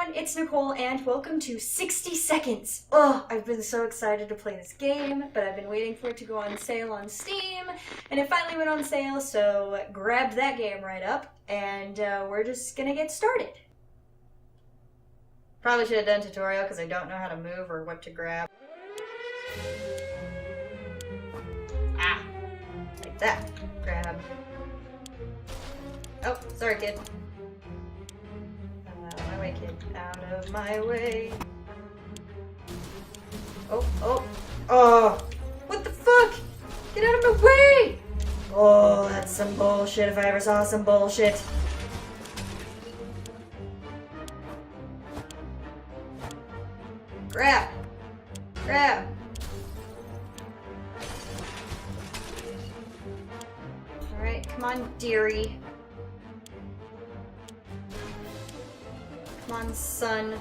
everyone, it's Nicole and welcome to 60 Seconds. Oh, I've been so excited to play this game, but I've been waiting for it to go on sale on Steam, and it finally went on sale, so grabbed that game right up, and we're just gonna get started. Probably should have done tutorial because I don't know how to move or what to grab. Ah, like that. Grab. Oh, sorry kid. Out of my way, kid. Out of my way. Oh! What the fuck? Get out of my way! Oh, that's some bullshit if I ever saw some bullshit. Grab! Grab! Alright, come on, dearie. Come on, son.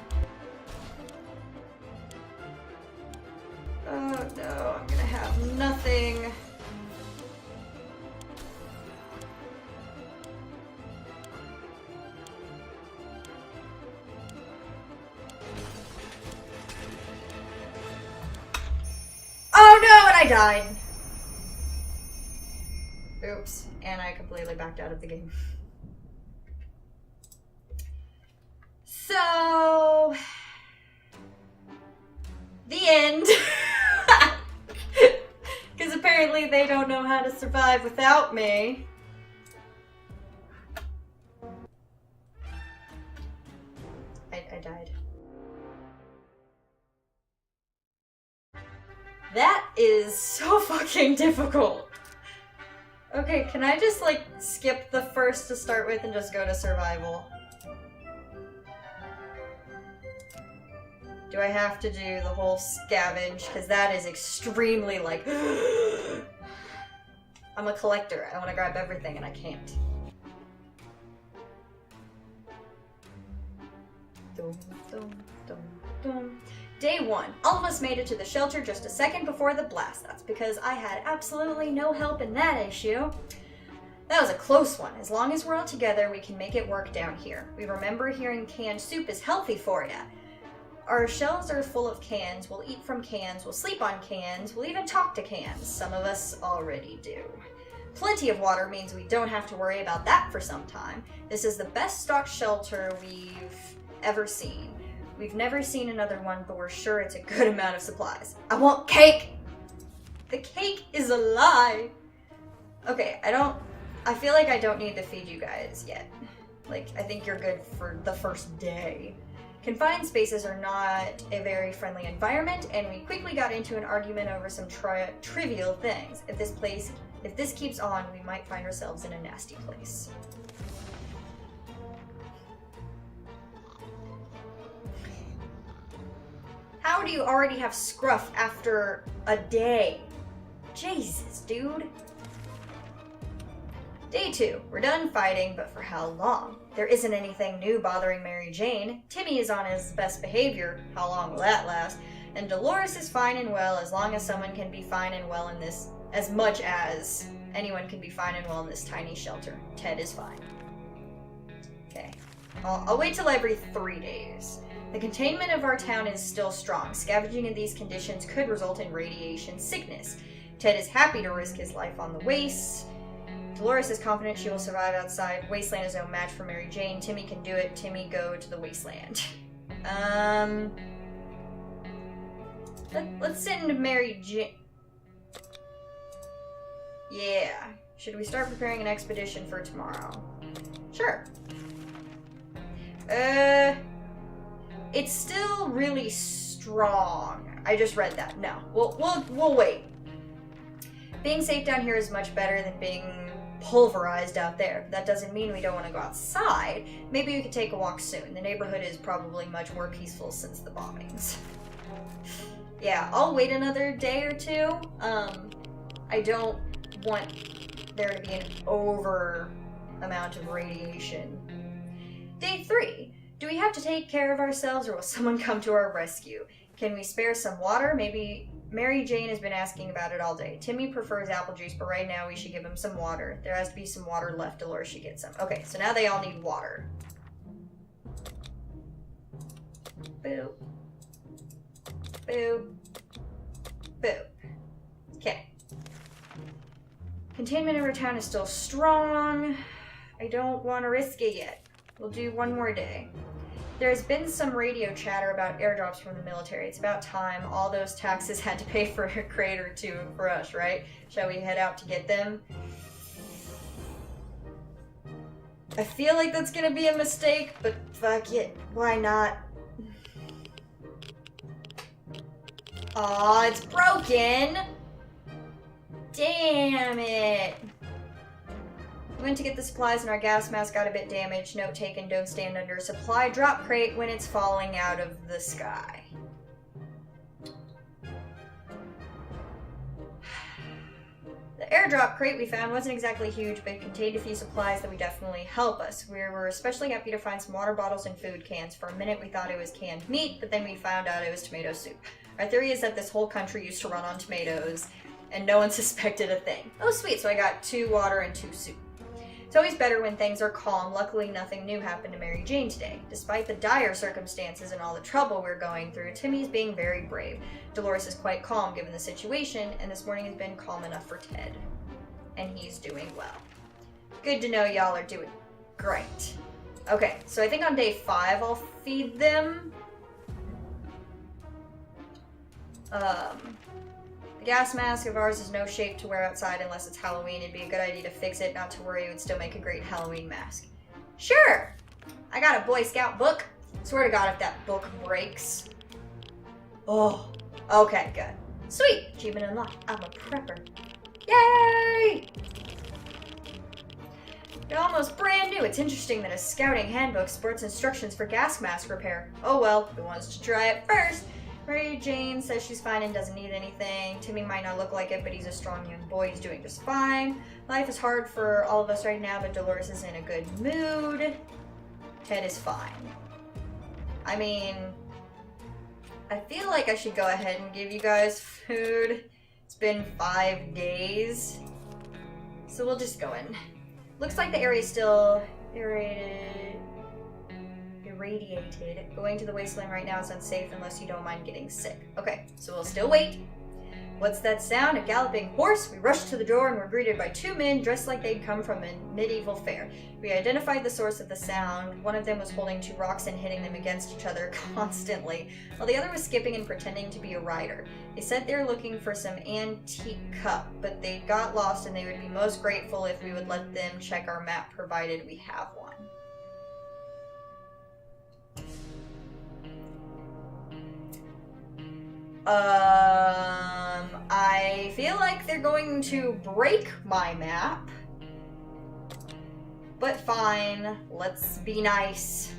Oh no, I'm gonna have nothing. Oh no, and I died. Oops, and I completely backed out of the game. So, the end. Because apparently they don't know how to survive without me. I died. That is so fucking difficult. Okay, can I just like skip the first to start with and just go to survival? Do I have to do the whole scavenge? Because that is extremely like... I'm a collector. I want to grab everything and I can't. Dum, dum, dum, dum. Day 1. All of us made it to the shelter just a second before the blast. That's because I had absolutely no help in that issue. That was a close one. As long as we're all together, we can make it work down here. We remember hearing canned soup is healthy for ya. Our shelves are full of cans, we'll eat from cans, we'll sleep on cans, we'll even talk to cans. Some of us already do. Plenty of water means we don't have to worry about that for some time. This is the best stocked shelter we've ever seen. We've never seen another one, but we're sure it's a good amount of supplies. I want cake! The cake is a lie! Okay, I feel like I don't need to feed you guys yet. Like, I think you're good for the first day. Confined spaces are not a very friendly environment, and we quickly got into an argument over some trivial things. If this keeps on, we might find ourselves in a nasty place. How do you already have scruff after a day? Jesus, dude. Day 2. We're done fighting, but for how long? There isn't anything new bothering Mary Jane. Timmy is on his best behavior. How long will that last? And Dolores is fine and well as long as someone can be fine and well in this, as much as anyone can be fine and well in this tiny shelter. Ted is fine. Okay. I'll wait till every 3 days. The containment of our town is still strong. Scavenging in these conditions could result in radiation sickness. Ted is happy to risk his life on the waste. Dolores is confident she will survive outside. Wasteland is no match for Mary Jane. Timmy can do it. Timmy, go to the wasteland. Let's send Mary Jane. Yeah. Should we start preparing an expedition for tomorrow? Sure. It's still really strong. I just read that. No. We'll wait. Being safe down here is much better than being pulverized out there. That doesn't mean we don't want to go outside. Maybe we could take a walk soon. The neighborhood is probably much more peaceful since the bombings. Yeah, I'll wait another day or two. I don't want there to be an over amount of radiation. Day 3. Do we have to take care of ourselves or will someone come to our rescue? Can we spare some water? Maybe Mary Jane has been asking about it all day. Timmy prefers apple juice, but right now we should give him some water. There has to be some water left. Dolores should get some. Okay, so now they all need water. Boop. Boop. Boop. Okay. Containment of our town is still strong. I don't want to risk it yet. We'll do one more day. There's been some radio chatter about airdrops from the military. It's about time. All those taxes had to pay for a crate or two for us, right? Shall we head out to get them? I feel like that's gonna be a mistake, but fuck it. Why not? Aw, it's broken! Damn it! We went to get the supplies and our gas mask got a bit damaged. Note taken, don't stand under a supply drop crate when it's falling out of the sky. The airdrop crate we found wasn't exactly huge, but it contained a few supplies that would definitely help us. We were especially happy to find some water bottles and food cans. For a minute we thought it was canned meat, but then we found out it was tomato soup. Our theory is that this whole country used to run on tomatoes, and no one suspected a thing. Oh sweet, so I got 2 water and 2 soup. It's always better when things are calm. Luckily, nothing new happened to Mary Jane today. Despite the dire circumstances and all the trouble we're going through, Timmy's being very brave. Dolores is quite calm given the situation, and this morning has been calm enough for Ted. And he's doing well. Good to know y'all are doing great. Okay, so I think on day 5 I'll feed them. The gas mask of ours is no shape to wear outside unless it's Halloween. It'd be a good idea to fix it, not to worry, it would still make a great Halloween mask. Sure! I got a Boy Scout book. Swear to God if that book breaks. Oh, okay, good. Sweet! Achievement unlocked. I'm a prepper. Yay! They're almost brand new. It's interesting that a scouting handbook sports instructions for gas mask repair. Oh well, who wants to try it first? Mary Jane says she's fine and doesn't need anything. Timmy might not look like it, but he's a strong young boy. He's doing just fine. Life is hard for all of us right now, but Dolores is in a good mood. Ted is fine. I mean, I feel like I should go ahead and give you guys food. It's been 5 days. So we'll just go in. Looks like the area is still irradiated. Going to the wasteland right now is unsafe unless you don't mind getting sick. Okay, so we'll still wait. What's that sound? A galloping horse? We rushed to the door and were greeted by 2 men dressed like they'd come from a medieval fair. We identified the source of the sound. One of them was holding 2 rocks and hitting them against each other constantly, while the other was skipping and pretending to be a rider. They said they were looking for some antique cup, but they got lost and they would be most grateful if we would let them check our map provided we have one. I feel like they're going to break my map. But fine, let's be nice.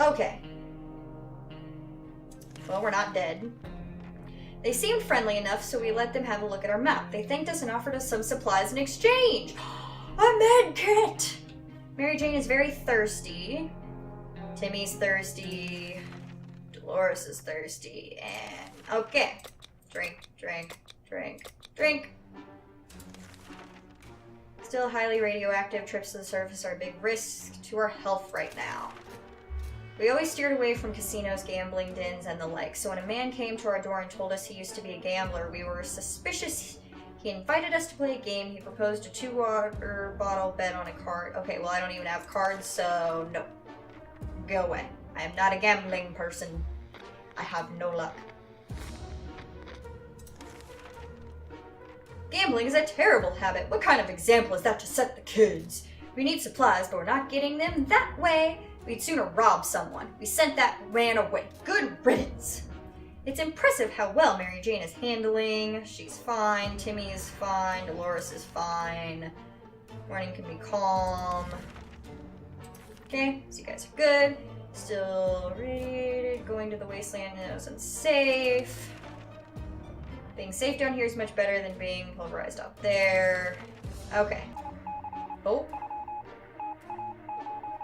Okay. Well, we're not dead. They seemed friendly enough, so we let them have a look at our map. They thanked us and offered us some supplies in exchange. A med kit! Mary Jane is very thirsty. Timmy's thirsty. Dolores is thirsty. And okay. Drink, drink, drink, drink. Still highly radioactive. Trips to the surface are a big risk to our health right now. We always steered away from casinos, gambling dens, and the like. So when a man came to our door and told us he used to be a gambler, we were suspicious. He invited us to play a game. He proposed a 2-water bottle bet on a card. Okay, well, I don't even have cards, so no. Go away. I am not a gambling person. I have no luck. Gambling is a terrible habit. What kind of example is that to set the kids? We need supplies, but we're not getting them that way. We'd sooner rob someone. We sent that man away. Good riddance. It's impressive how well Mary Jane is handling. She's fine. Timmy is fine. Dolores is fine. Morning can be calm. Okay, so you guys are good. Still radiated. Going to the wasteland is unsafe. Being safe down here is much better than being pulverized up there. Okay. Oh.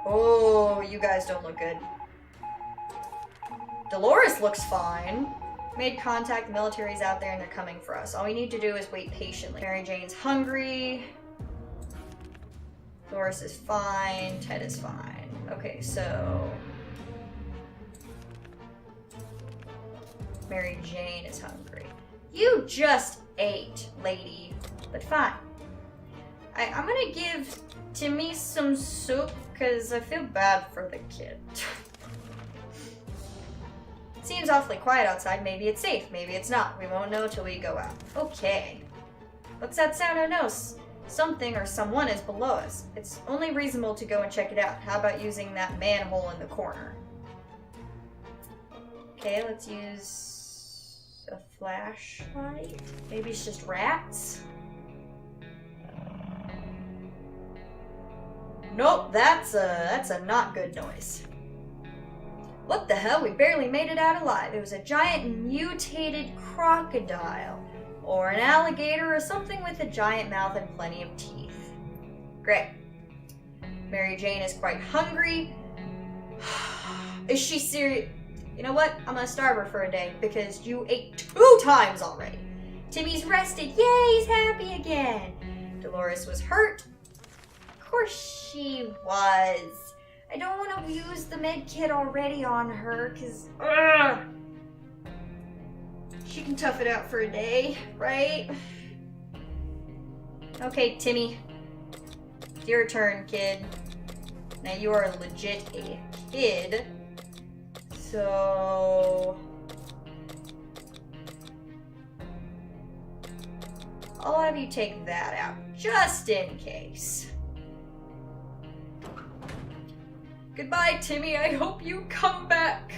Oh, you guys don't look good. Dolores looks fine. Made contact, the military's out there and they're coming for us. All we need to do is wait patiently. Mary Jane's hungry. Dolores is fine. Ted is fine. Okay. Okay, so... Mary Jane is hungry. You just ate, lady. But fine. I'm gonna give Timmy some soup, because I feel bad for the kid. It seems awfully quiet outside. Maybe it's safe. Maybe it's not. We won't know till we go out. Okay. What's that sound? I know something or someone is below us. It's only reasonable to go and check it out. How about using that manhole in the corner? Okay, let's use a flashlight. Maybe it's just rats? Nope, that's a not good noise. What the hell? We barely made it out alive. It was a giant mutated crocodile. Or an alligator or something with a giant mouth and plenty of teeth. Great. Mary Jane is quite hungry. Is she serious? You know what? I'm gonna starve her for a day because you ate 2 times already. Timmy's rested. Yay, he's happy again. Dolores was hurt. Of course she was. I don't want to use the med kit already on her because she can tough it out for a day, right? Okay, Timmy. It's your turn, kid. Now you are legit a kid. So... I'll have you take that out, just in case. Goodbye, Timmy. I hope you come back.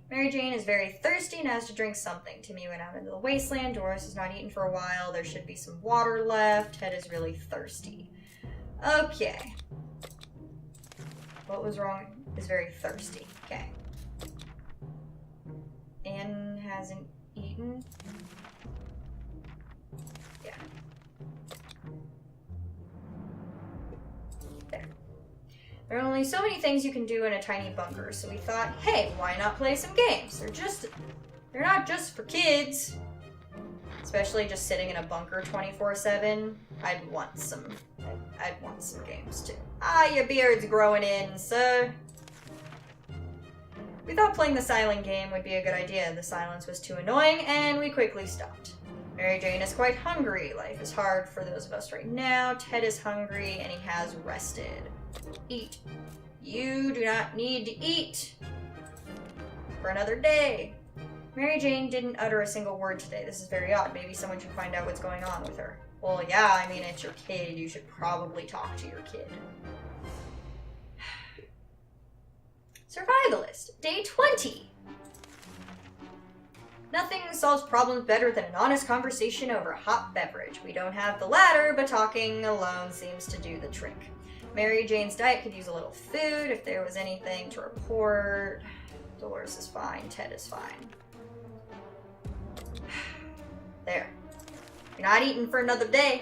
Mary Jane is very thirsty and has to drink something. Timmy went out into the wasteland. Doris has not eaten for a while. There should be some water left. Ted is really thirsty. Okay. What was wrong? Is very thirsty. Okay. Anne hasn't eaten. Yeah. There. There are only so many things you can do in a tiny bunker, so we thought, hey, why not play some games? They're not just for kids. Especially just sitting in a bunker 24/7. I'd want some games too. Ah, your beard's growing in, sir. We thought playing the silent game would be a good idea. The silence was too annoying, and we quickly stopped. Mary Jane is quite hungry. Life is hard for those of us right now. Ted is hungry, and he has rested. Eat. You do not need to eat for another day. Mary Jane didn't utter a single word today. This is very odd. Maybe someone should find out what's going on with her. Well, yeah, I mean, it's your kid. You should probably talk to your kid. Survivalist, day 20. Nothing solves problems better than an honest conversation over a hot beverage. We don't have the latter, but talking alone seems to do the trick. Mary Jane's diet could use a little food if there was anything to report. Dolores is fine. Ted is fine. There. You're not eating for another day.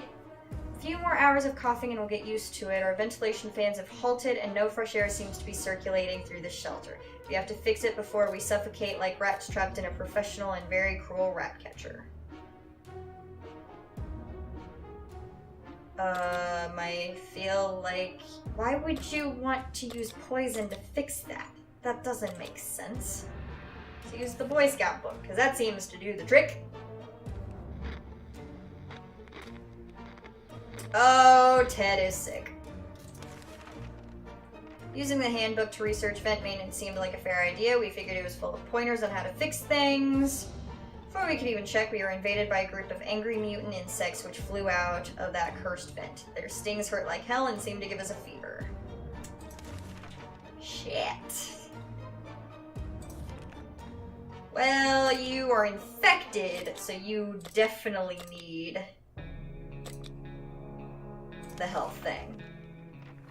A few more hours of coughing and we'll get used to it. Our ventilation fans have halted and no fresh air seems to be circulating through the shelter. We have to fix it before we suffocate like rats trapped in a professional and very cruel rat catcher. I feel like... Why would you want to use poison to fix that? That doesn't make sense. So use the Boy Scout book, because that seems to do the trick. Oh, Ted is sick. Using the handbook to research vent maintenance seemed like a fair idea. We figured it was full of pointers on how to fix things. Before we could even check, we were invaded by a group of angry mutant insects which flew out of that cursed vent. Their stings hurt like hell and seemed to give us a fever. Shit. Well, you are infected, so you definitely need the health thing.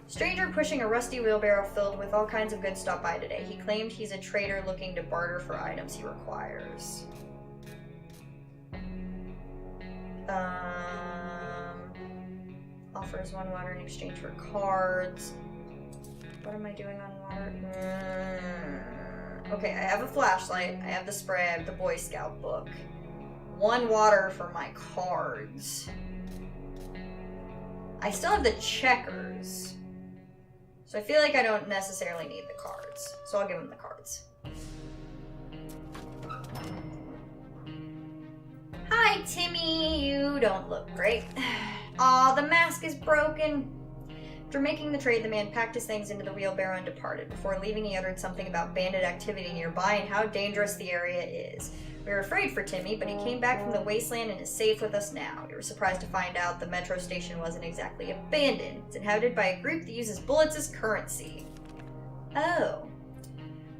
Stranger pushing a rusty wheelbarrow filled with all kinds of goods stopped by today. He claimed he's a trader looking to barter for items he requires. Offers 1 water in exchange for cards. What am I doing on water? Okay, I have a flashlight, I have the spray, I have the Boy Scout book. 1 water for my cards. I still have the checkers. So I feel like I don't necessarily need the cards. So I'll give him the cards. Hi, Timmy. You don't look great. Aw, the mask is broken. After making the trade, the man packed his things into the wheelbarrow and departed. Before leaving, he uttered something about bandit activity nearby and how dangerous the area is. We were afraid for Timmy, but he came back from the wasteland and is safe with us now. We were surprised to find out the metro station wasn't exactly abandoned. It's inhabited by a group that uses bullets as currency. Oh.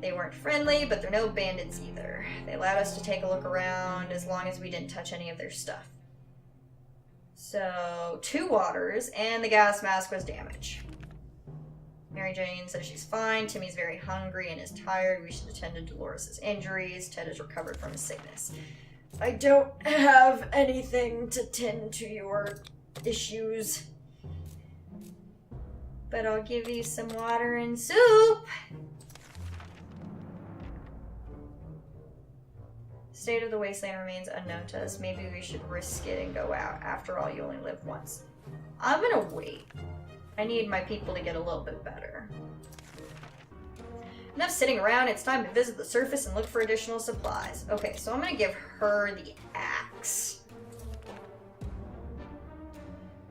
They weren't friendly, but they're no bandits either. They allowed us to take a look around as long as we didn't touch any of their stuff. So, 2 waters, and the gas mask was damaged. Mary Jane says she's fine. Timmy's very hungry and is tired. We should attend to Dolores' injuries. Ted has recovered from his sickness. I don't have anything to tend to your issues. But I'll give you some water and soup. State of the wasteland remains unknown to us. Maybe we should risk it and go out. After all, you only live once. I'm gonna wait. I need my people to get a little bit better. Enough sitting around. It's time to visit the surface and look for additional supplies. Okay, so I'm gonna give her the axe.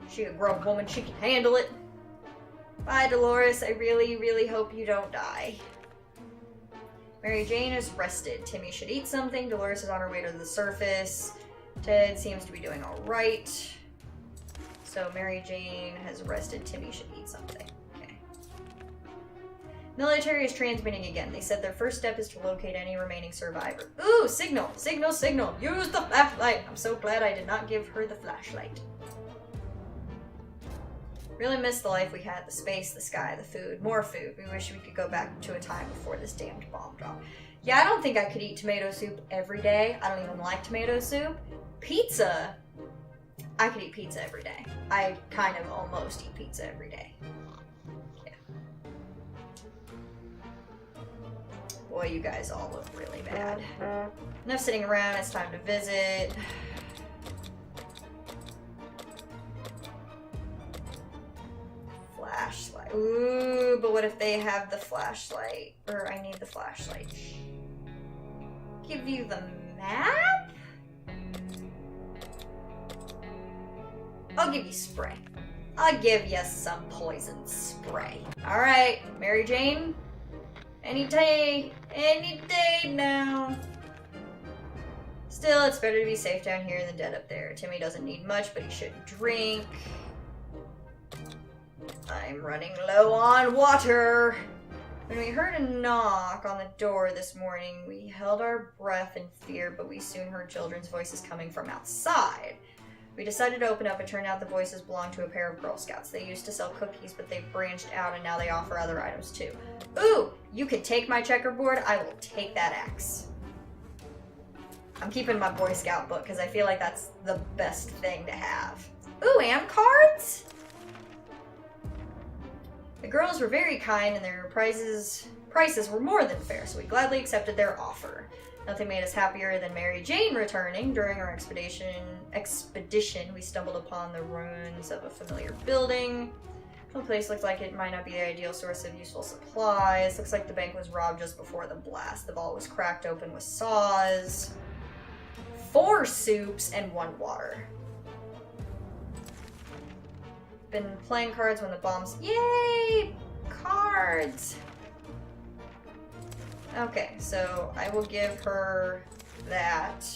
She's a grown woman. She can handle it. Bye, Dolores. I really, really hope you don't die. Mary Jane is rested. Timmy should eat something. Dolores is on her way to the surface. Ted seems to be doing all right. So Mary Jane has rested. Timmy should eat something. Okay. Military is transmitting again. They said their first step is to locate any remaining survivor. Ooh, signal, signal, signal. Use the flashlight. I'm so glad I did not give her the flashlight. Really miss the life we had, the space, the sky, the food, more food. We wish we could go back to a time before this damned bomb dropped. Yeah, I don't think I could eat tomato soup every day. I don't even like tomato soup. Pizza, I could eat pizza every day. I kind of almost eat pizza every day. Yeah. Boy, you guys all look really bad. Enough sitting around, it's time to visit. Flashlight. Ooh, but what if they have the flashlight? Or I need the flashlight. Give you the map? I'll give you spray. I'll give you some poison spray. Alright, Mary Jane. Any day now. Still, it's better to be safe down here than dead up there. Timmy doesn't need much, but he should drink. I'm running low on water. When we heard a knock on the door this morning, we held our breath in fear, but we soon heard children's voices coming from outside. We decided to open up. It turned out the voices belonged to a pair of Girl Scouts. They used to sell cookies, but they branched out and now they offer other items too. Ooh, you can take my checkerboard. I will take that axe. I'm keeping my Boy Scout book because I feel like that's the best thing to have. Ooh, and cards? The girls were very kind and their prices were more than fair, so we gladly accepted their offer. Nothing made us happier than Mary Jane returning. During our expedition, we stumbled upon the ruins of a familiar building. The place looked like it might not be the ideal source of useful supplies. Looks like the bank was robbed just before the blast. The vault was cracked open with saws. 4 soups and 1 water. Been playing cards when the bombs... Yay! Cards! Okay, so I will give her that.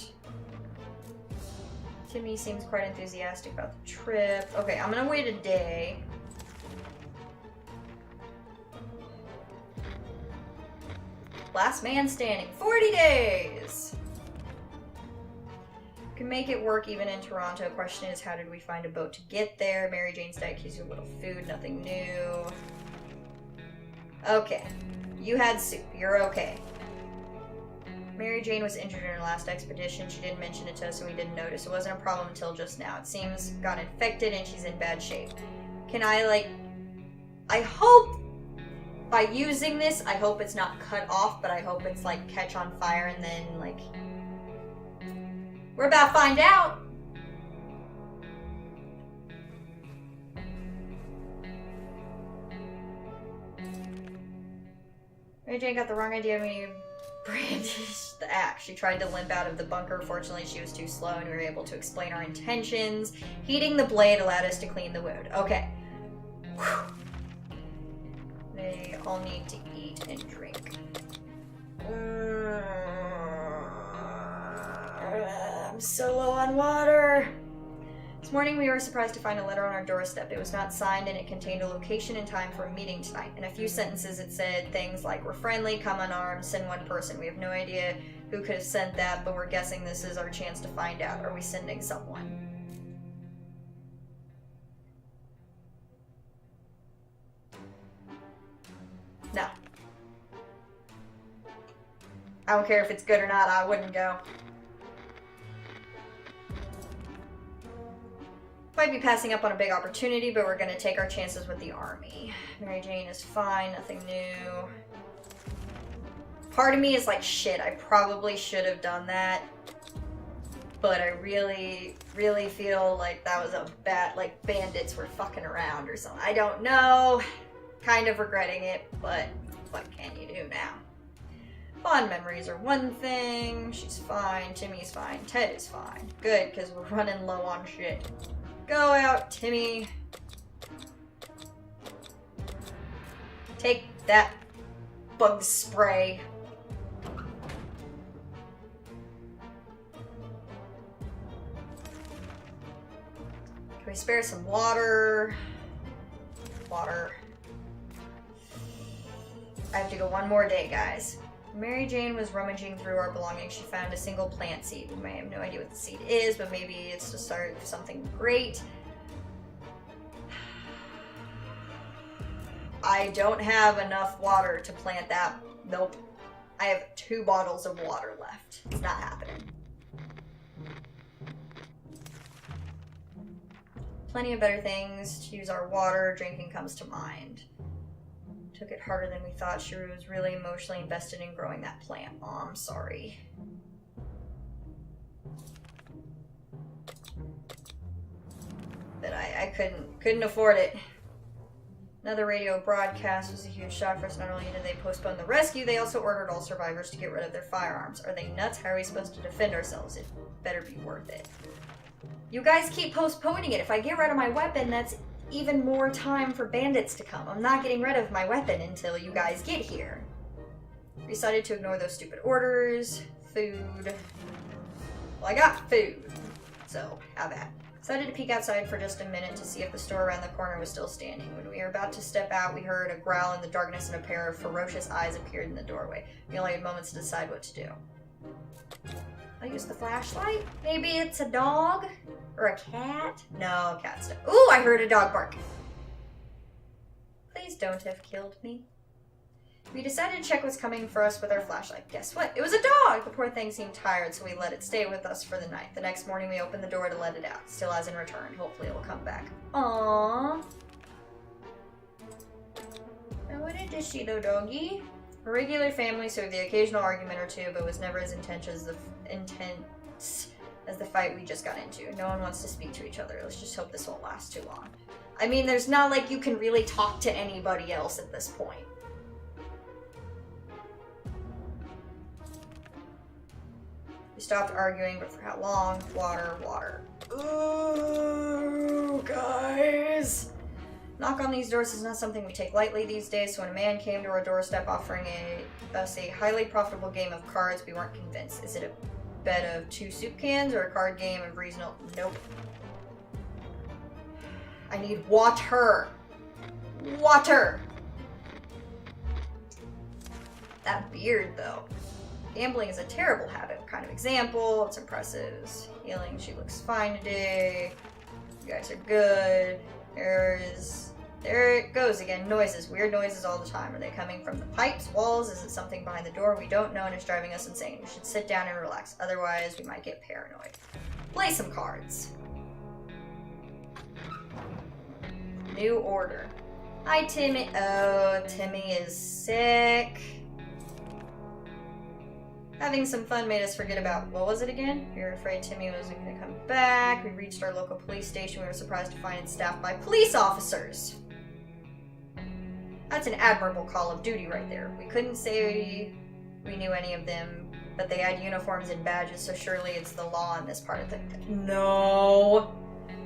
Timmy seems quite enthusiastic about the trip. Okay, I'm gonna wait a day. Last man standing. 40 days! Can make it work even in Toronto. Question is, how did we find a boat to get there? Mary Jane's diet gives you a little food, nothing new. Okay. You had soup. You're okay. Mary Jane was injured in her last expedition. She didn't mention it to us and we didn't notice. It wasn't a problem until just now. It seems got infected and she's in bad shape. Can I, I hope by using this, I hope it's not cut off, but I hope it's, catch on fire and then, we're about to find out. Mary Jane got the wrong idea when you brandished the axe. She tried to limp out of the bunker. Fortunately, she was too slow and we were able to explain our intentions. Heating the blade allowed us to clean the wound. Okay. Whew. They all need to eat and drink. I'm so low on water. This morning we were surprised to find a letter on our doorstep. It was not signed and it contained a location and time for a meeting tonight. In a few sentences it said things like, we're friendly, come unarmed, send one person. We have no idea who could have sent that, but we're guessing this is our chance to find out. Are we sending someone? No. I don't care if it's good or not, I wouldn't go. Might be passing up on a big opportunity, but we're gonna take our chances with the army. Mary Jane is fine, nothing new. Part of me is like, shit, I probably should have done that. But I really, really feel like that was a bad, like bandits were fucking around or something. I don't know. Kind of regretting it, but what can you do now? Fond memories are one thing. She's fine, Timmy's fine, Ted is fine. Good, because we're running low on shit. Go out, Timmy. Take that bug spray. Can we spare some water? Water. I have to go one more day, guys. Mary Jane was rummaging through our belongings. She found a single plant seed. We may have no idea what the seed is, but maybe it's the start of something great. I don't have enough water to plant that. Nope. I have 2 bottles of water left. It's not happening. Plenty of better things to use our water. Drinking comes to mind. Took it harder than we thought. She was really emotionally invested in growing that plant. Oh, I'm sorry. But I couldn't afford it. Another radio broadcast was a huge shock for us. Not only did they postpone the rescue, they also ordered all survivors to get rid of their firearms. Are they nuts? How are we supposed to defend ourselves? It better be worth it. You guys keep postponing it. If I get rid of my weapon, that's even more time for bandits to come. I'm not getting rid of my weapon until you guys get here. We decided to ignore those stupid orders. Food. Well, I got food, so have that. Decided to peek outside for just a minute to see if the store around the corner was still standing. When we were about to step out, we heard a growl in the darkness and a pair of ferocious eyes appeared in the doorway. We only had moments to decide what to do. I'll use the flashlight? Maybe it's a dog? Or a cat? No, cat's dead. Ooh, I heard a dog bark. Please don't have killed me. We decided to check what's coming for us with our flashlight. Guess what? It was a dog! The poor thing seemed tired, so we let it stay with us for the night. The next morning, we opened the door to let it out. Still hasn't returned. Hopefully, it will come back. Aww. I wanted to see the doggy. A regular family, so the occasional argument or two, but was never as intense as the fight we just got into. No one wants to speak to each other. Let's just hope this won't last too long. I mean, there's not like you can really talk to anybody else at this point. We stopped arguing, but for how long? Water, water. Ooh, guys. Knock on these doors is not something we take lightly these days, so when a man came to our doorstep offering us a highly profitable game of cards, we weren't convinced. Is it a bet of 2 soup cans or a card game of reasonable? Nope. I need water. Water. That beard, though. Gambling is a terrible habit. What kind of example? It's impressive. Healing. She looks fine today. You guys are good. There it goes again. Noises. Weird noises all the time. Are they coming from the pipes, walls? Is it something behind the door we don't know and it's driving us insane? We should sit down and relax. Otherwise, we might get paranoid. Play some cards. New order. Hi, Timmy. Oh, Timmy is sick. Having some fun made us forget about, what was it again? We were afraid Timmy wasn't going to come back. We reached our local police station. We were surprised to find it staffed by police officers. That's an admirable call of duty right there. We couldn't say we knew any of them, but they had uniforms and badges, so surely it's the law in this part of the... No!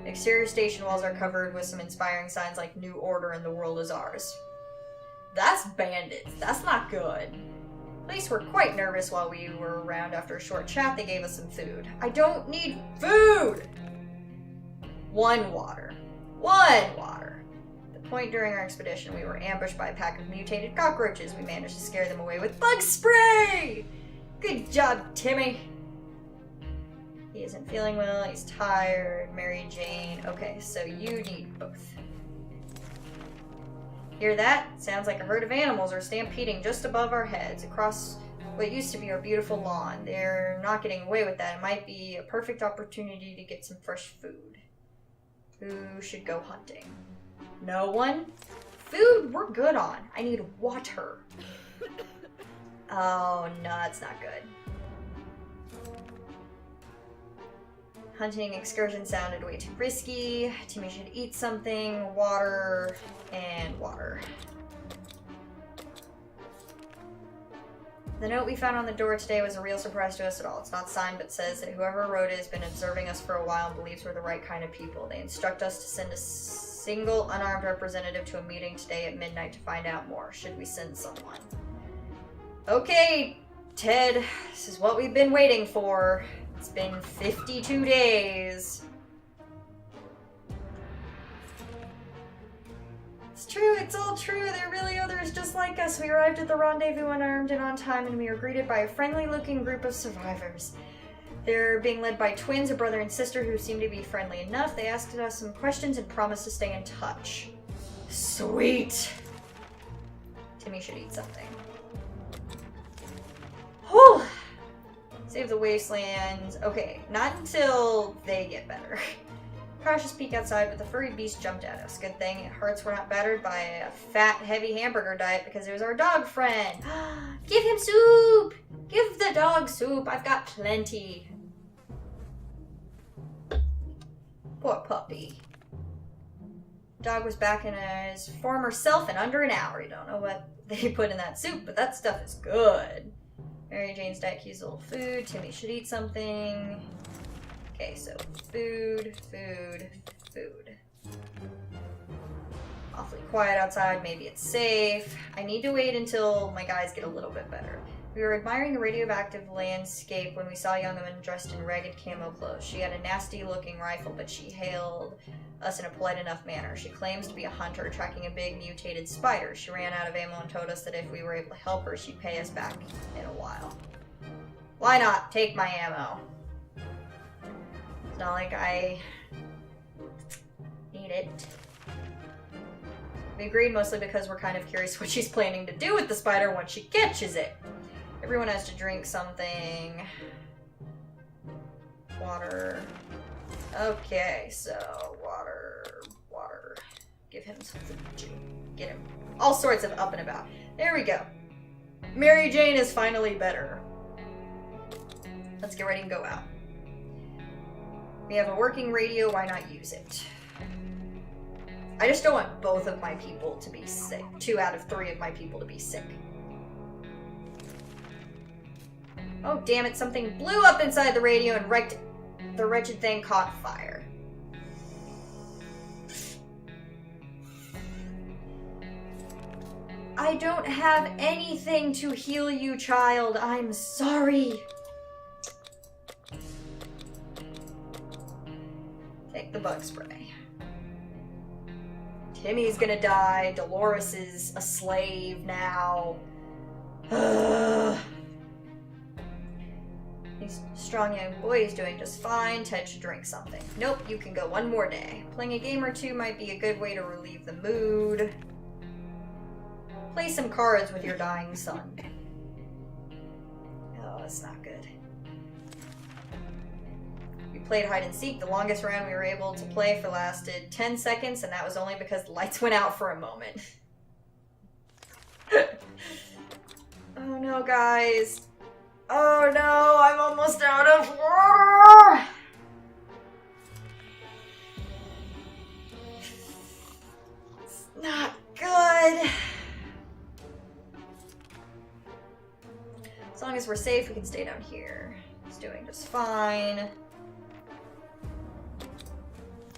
Exterior station walls are covered with some inspiring signs like New Order and the World is Ours. That's bandits. That's not good. Police were quite nervous while we were around. After a short chat, they gave us some food. I don't need food! 1 water. 1 water. At the point during our expedition, we were ambushed by a pack of mutated cockroaches. We managed to scare them away with bug spray! Good job, Timmy! He isn't feeling well, he's tired. Mary Jane. Okay, so you need both. Hear that? Sounds like a herd of animals are stampeding just above our heads across what used to be our beautiful lawn. They're not getting away with that. It might be a perfect opportunity to get some fresh food. Who should go hunting? No one? Food we're good on. I need water. Oh, no, that's not good. Hunting excursion sounded way too risky. Timmy should eat something. Water and water. The note we found on the door today was a real surprise to us at all. It's not signed, but says that whoever wrote it has been observing us for a while and believes we're the right kind of people. They instruct us to send a single unarmed representative to a meeting today at midnight to find out more. Should we send someone? Okay, Ted, this is what we've been waiting for. It's been 52 days. It's true, it's all true. They're really others just like us. We arrived at the rendezvous unarmed and on time, and we were greeted by a friendly-looking group of survivors. They're being led by twins, a brother and sister who seem to be friendly enough. They asked us some questions and promised to stay in touch. Sweet! Timmy should eat something. Whew! Save the wastelands. Okay, not until they get better. Cautious peek outside, but the furry beast jumped at us. Good thing hearts were not battered by a fat, heavy hamburger diet because it was our dog friend. Give him soup! Give the dog soup. I've got plenty. Poor puppy. Dog was back in his former self in under an hour. You don't know what they put in that soup, but that stuff is good. Mary Jane's diet keys a little food. Timmy should eat something. Okay, so food, food, food. Awfully quiet outside. Maybe it's safe. I need to wait until my guys get a little bit better. We were admiring the radioactive landscape when we saw a young woman dressed in ragged camo clothes. She had a nasty-looking rifle, but she hailed us in a polite enough manner. She claims to be a hunter tracking a big mutated spider. She ran out of ammo and told us that if we were able to help her, she'd pay us back in a while. Why not? Take my ammo. It's not like I need it. We agreed mostly because we're kind of curious what she's planning to do with the spider once she catches it. Everyone has to drink something. Water. Okay, so water. Give him something to chew. Get him all sorts of up and about. There we go. Mary Jane is finally better. Let's get ready and go out. We have a working radio, why not use it? I just don't want both of my people to be sick. 2 out of 3 of my people to be sick. Oh, damn it, something blew up inside the radio and wrecked. The wretched thing caught fire. I don't have anything to heal you, child. I'm sorry. Take the bug spray. Timmy's gonna die. Dolores is a slave now. He's a strong young boy. He's doing just fine. Ted should drink something. Nope, you can go 1 more day. Playing a game or 2 might be a good way to relieve the mood. Play some cards with your dying son. Oh, that's not good. We played hide and seek. The longest round we were able to play for lasted 10 seconds, and that was only because the lights went out for a moment. Oh no, guys. Oh no, I'm almost out of water! It's not good. as we're safe, we can stay down here. He's doing just fine.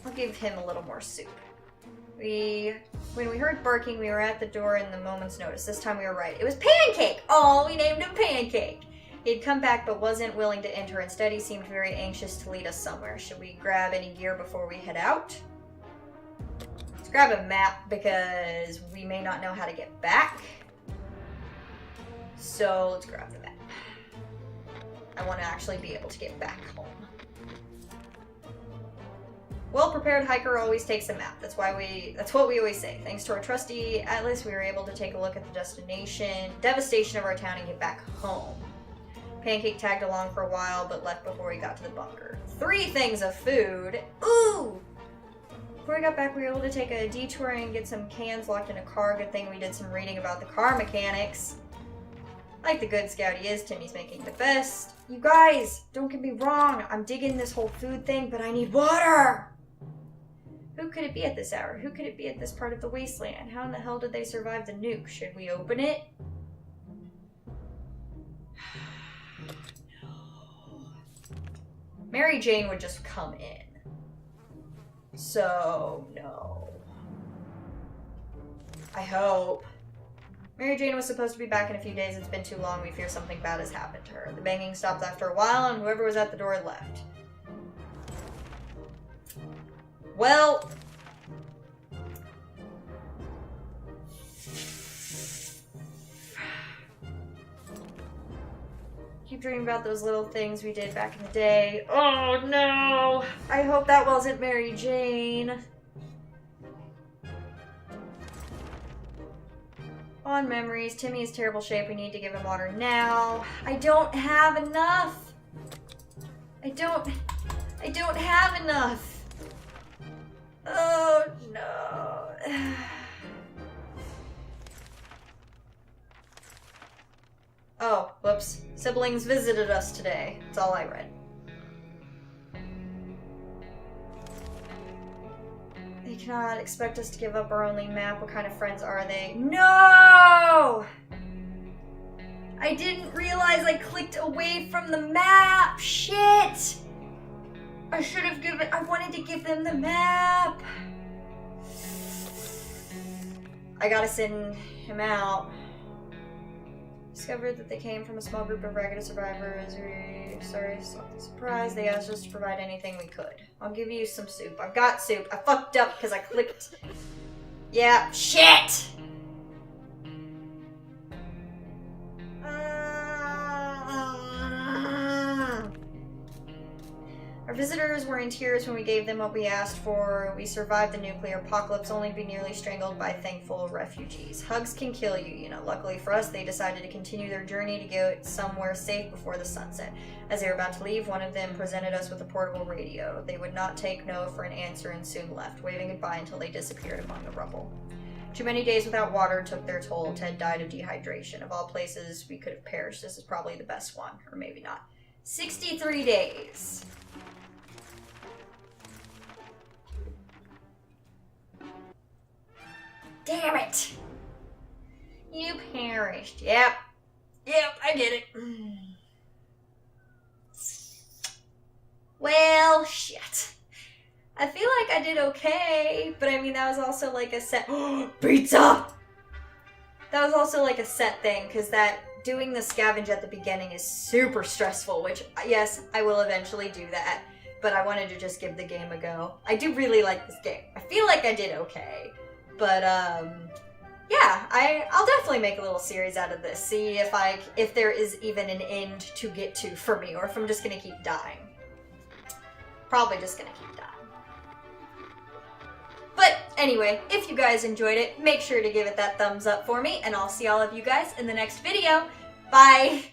I'll give him a little more soup. When we heard barking, we were at the door in the moment's notice. This time we were right. It was Pancake! Oh, we named him Pancake! He'd come back but wasn't willing to enter. Instead, he seemed very anxious to lead us somewhere. Should we grab any gear before we head out? Let's grab a map because we may not know how to get back. So let's grab the map. I want to actually be able to get back home. Well-prepared hiker always takes a map. That's what we always say. Thanks to our trusty atlas, we were able to take a look at the devastation of our town and get back home. Pancake tagged along for a while, but left before we got to the bunker. 3 things of food. Ooh! Before we got back, we were able to take a detour and get some cans locked in a car. Good thing we did some reading about the car mechanics. Like the good scout he is, Timmy's making the best. You guys, don't get me wrong. I'm digging this whole food thing, but I need water! Who could it be at this hour? Who could it be at this part of the wasteland? How in the hell did they survive the nuke? Should we open it? No. Mary Jane would just come in. So, no. I hope. Mary Jane was supposed to be back in a few days. It's been too long. We fear something bad has happened to her. The banging stopped after a while, and whoever was at the door left. Well, keep dreaming about those little things we did back in the day. Oh no! I hope that wasn't Mary Jane. On memories, Timmy is terrible shape. We need to give him water now. I don't have enough. I don't have enough. Oh, no. Oh, whoops. Siblings visited us today. That's all I read. They cannot expect us to give up our only map. What kind of friends are they? No! I didn't realize I clicked away from the map. Shit! I wanted to give them the map. I gotta send him out. Discovered that they came from a small group of regular survivors. Surprised they asked us to provide anything we could. I'll give you some soup. I've got soup. I fucked up because I clicked. Yeah, shit! Our visitors were in tears when we gave them what we asked for. We survived the nuclear apocalypse, only to be nearly strangled by thankful refugees. Hugs can kill you, you know. Luckily for us, they decided to continue their journey to get somewhere safe before the sunset. As they were about to leave, one of them presented us with a portable radio. They would not take no for an answer and soon left, waving goodbye until they disappeared among the rubble. Too many days without water took their toll. Ted died of dehydration. Of all places we could have perished, this is probably the best one. Or maybe not. 63 days. Damn it! You perished. Yep, I get it. Well, shit. I feel like I did okay, but I mean, that was also like a set. Pizza! That was also like a set thing, because that doing the scavenge at the beginning is super stressful, which, yes, I will eventually do that, but I wanted to just give the game a go. I do really like this game. I feel like I did okay. But, yeah, I'll definitely make a little series out of this. See if there is even an end to get to for me, or if I'm just gonna keep dying. Probably just gonna keep dying. But anyway, if you guys enjoyed it, make sure to give it that thumbs up for me, and I'll see all of you guys in the next video. Bye!